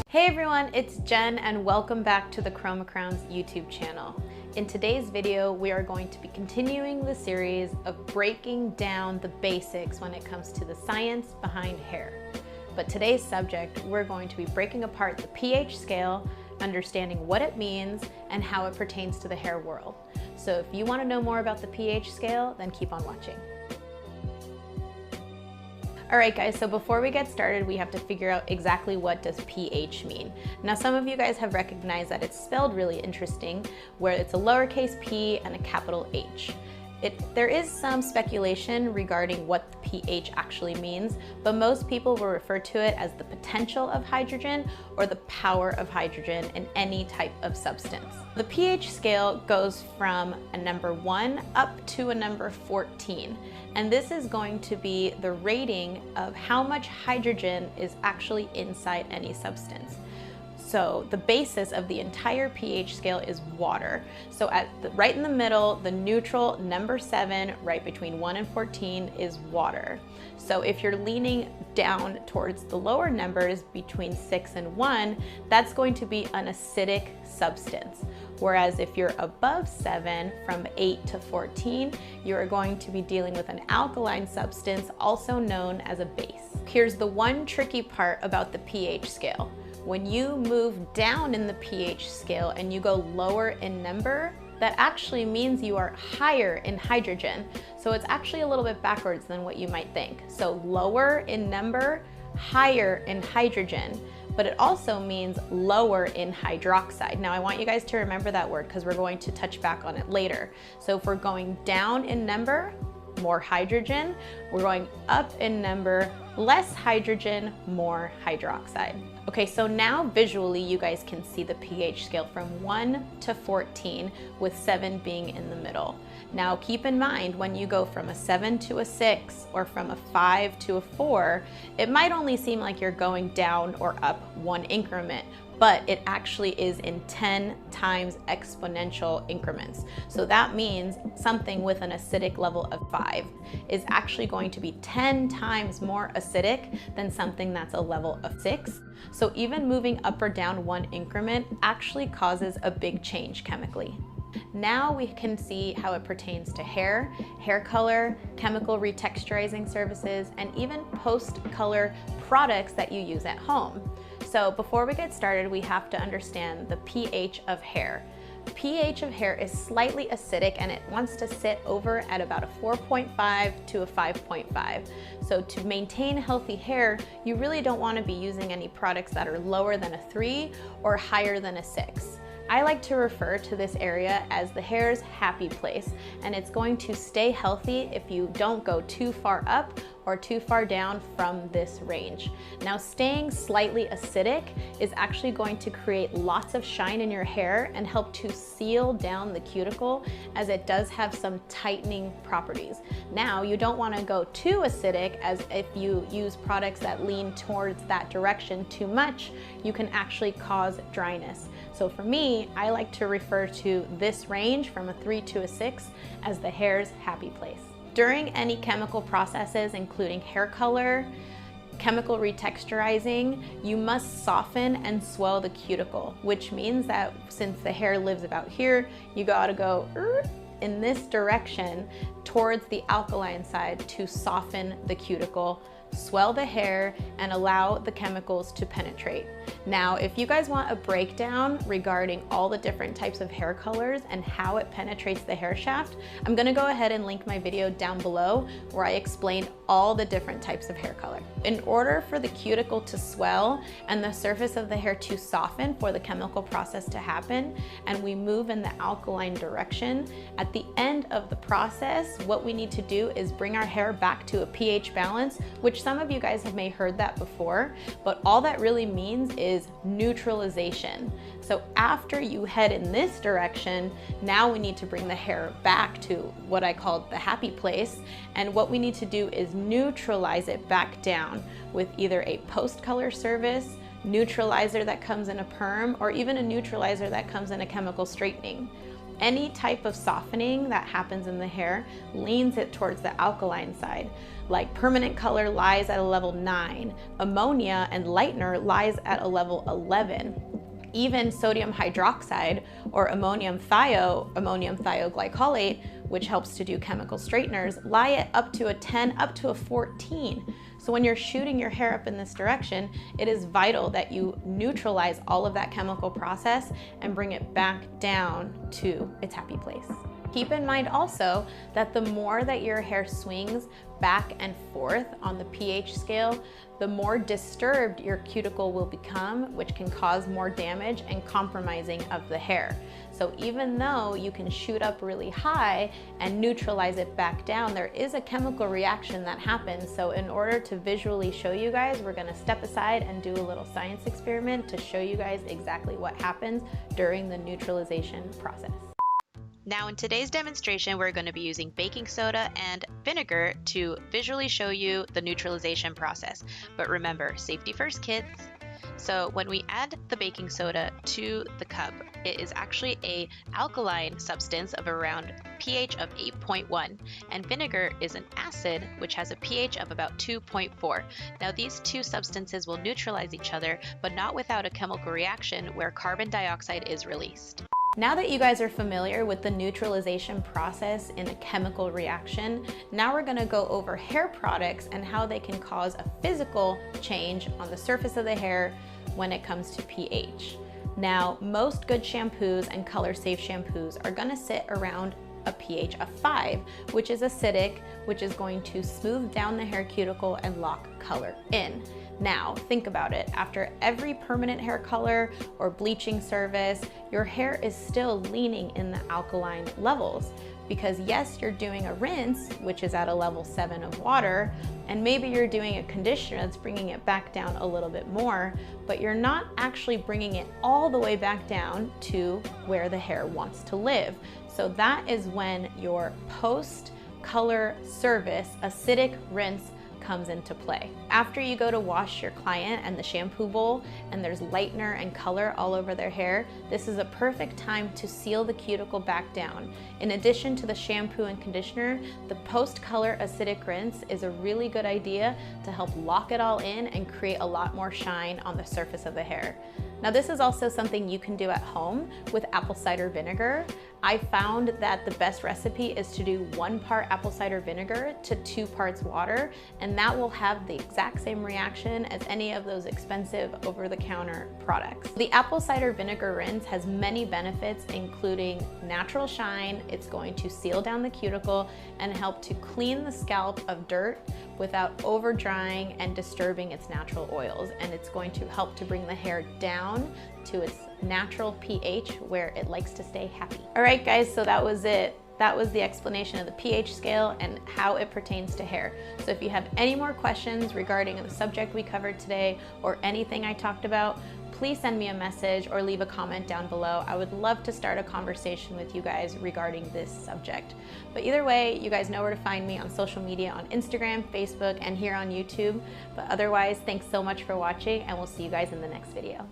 Hey everyone, it's Jen and welcome back to the Chroma Crowns YouTube channel. In today's video, we are going to be continuing the series of breaking down the basics when it comes to the science behind hair. But today's subject, we're going to be breaking apart the pH scale, understanding what it means and how it pertains to the hair world. So if you want to know more about the pH scale, then keep on watching. Alright guys, so before we get started, we have to figure out exactly what does pH mean. Now some of you guys have recognized that it's spelled really interesting, where it's a lowercase p and a capital H. There is some speculation regarding what the pH actually means, but most people will refer to it as the potential of hydrogen or the power of hydrogen in any type of substance. The pH scale goes from a number 1 up to a number 14, and this is going to be the rating of how much hydrogen is actually inside any substance. So the basis of the entire pH scale is water. So right in the middle, the neutral number 7, right between 1 and 14 is water. So if you're leaning down towards the lower numbers between 6 and 1, that's going to be an acidic substance. Whereas if you're above 7, from 8 to 14, you're going to be dealing with an alkaline substance, also known as a base. Here's the one tricky part about the pH scale. When you move down in the pH scale and you go lower in number, that actually means you are higher in hydrogen. So it's actually a little bit backwards than what you might think. So lower in number, higher in hydrogen, but it also means lower in hydroxide. Now I want you guys to remember that word because we're going to touch back on it later. So if we're going down in number, more hydrogen, we're going up in number, less hydrogen, more hydroxide. Okay, so now visually you guys can see the pH scale from 1 to 14 with 7 being in the middle. Now keep in mind when you go from a 7 to a 6 or from a 5 to a 4, it might only seem like you're going down or up one increment, but it actually is in 10 times exponential increments. So that means something with an acidic level of 5 is actually going to be 10 times more acidic than something that's a level of 6. So even moving up or down one increment actually causes a big change chemically. Now we can see how it pertains to hair, hair color, chemical retexturizing services, and even post-color products that you use at home. So before we get started, we have to understand the pH of hair. pH of hair is slightly acidic and it wants to sit over at about a 4.5 to a 5.5. So to maintain healthy hair, you really don't want to be using any products that are lower than a 3 or higher than a 6. I like to refer to this area as the hair's happy place, and it's going to stay healthy if you don't go too far up or too far down from this range. Now, staying slightly acidic is actually going to create lots of shine in your hair and help to seal down the cuticle, as it does have some tightening properties. Now, you don't want to go too acidic, as if you use products that lean towards that direction too much, you can actually cause dryness. So for me, I like to refer to this range from a 3 to a 6 as the hair's happy place. During any chemical processes, including hair color, chemical retexturizing, you must soften and swell the cuticle, which means that since the hair lives about here, you gotta go in this direction towards the alkaline side to soften the cuticle swell the hair, and allow the chemicals to penetrate. Now, if you guys want a breakdown regarding all the different types of hair colors and how it penetrates the hair shaft, I'm gonna go ahead and link my video down below where I explained all the different types of hair color. In order for the cuticle to swell and the surface of the hair to soften for the chemical process to happen, and we move in the alkaline direction, at the end of the process, what we need to do is bring our hair back to a pH balance, which some of you guys have may heard that before, but all that really means is neutralization. So after you head in this direction, now we need to bring the hair back to what I called the happy place. And what we need to do is neutralize it back down with either a post-color service, neutralizer that comes in a perm, or even a neutralizer that comes in a chemical straightening. Any type of softening that happens in the hair leans it towards the alkaline side. Like permanent color lies at a level 9, ammonia and lightener lies at a level 11. Even sodium hydroxide or ammonium thioglycolate, which helps to do chemical straighteners, lie at up to a 10, up to a 14. So when you're shooting your hair up in this direction, it is vital that you neutralize all of that chemical process and bring it back down to its happy place. Keep in mind also that the more that your hair swings back and forth on the pH scale, the more disturbed your cuticle will become, which can cause more damage and compromising of the hair. So even though you can shoot up really high and neutralize it back down, there is a chemical reaction that happens. So in order to visually show you guys, we're gonna step aside and do a little science experiment to show you guys exactly what happens during the neutralization process. Now in today's demonstration, we're going to be using baking soda and vinegar to visually show you the neutralization process. But remember, safety first, kids. So when we add the baking soda to the cup, it is actually an alkaline substance of around pH of 8.1, and vinegar is an acid which has a pH of about 2.4. Now these two substances will neutralize each other, but not without a chemical reaction where carbon dioxide is released. Now that you guys are familiar with the neutralization process in a chemical reaction, now we're gonna go over hair products and how they can cause a physical change on the surface of the hair when it comes to pH. Now, most good shampoos and color-safe shampoos are gonna sit around a pH of 5, which is acidic, which is going to smooth down the hair cuticle and lock color in. Now, think about it. After every permanent hair color or bleaching service, your hair is still leaning in the alkaline levels because yes, you're doing a rinse, which is at a level 7 of water, and maybe you're doing a conditioner that's bringing it back down a little bit more, but you're not actually bringing it all the way back down to where the hair wants to live. So that is when your post-color service acidic rinse comes into play. After you go to wash your client and the shampoo bowl and there's lightener and color all over their hair, this is a perfect time to seal the cuticle back down. In addition to the shampoo and conditioner, the post-color acidic rinse is a really good idea to help lock it all in and create a lot more shine on the surface of the hair. Now this is also something you can do at home with apple cider vinegar. I found that the best recipe is to do 1 part apple cider vinegar to 2 parts water, and that will have the exact same reaction as any of those expensive over-the-counter products. The apple cider vinegar rinse has many benefits, including natural shine. It's going to seal down the cuticle and help to clean the scalp of dirt without over drying and disturbing its natural oils, and it's going to help to bring the hair down to its natural pH where it likes to stay happy. All right guys, so that was it. That was the explanation of the pH scale and how it pertains to hair. So if you have any more questions regarding the subject we covered today or anything I talked about, please send me a message or leave a comment down below. I would love to start a conversation with you guys regarding this subject. But either way, you guys know where to find me on social media, on Instagram, Facebook, and here on YouTube. But otherwise, thanks so much for watching, and we'll see you guys in the next video.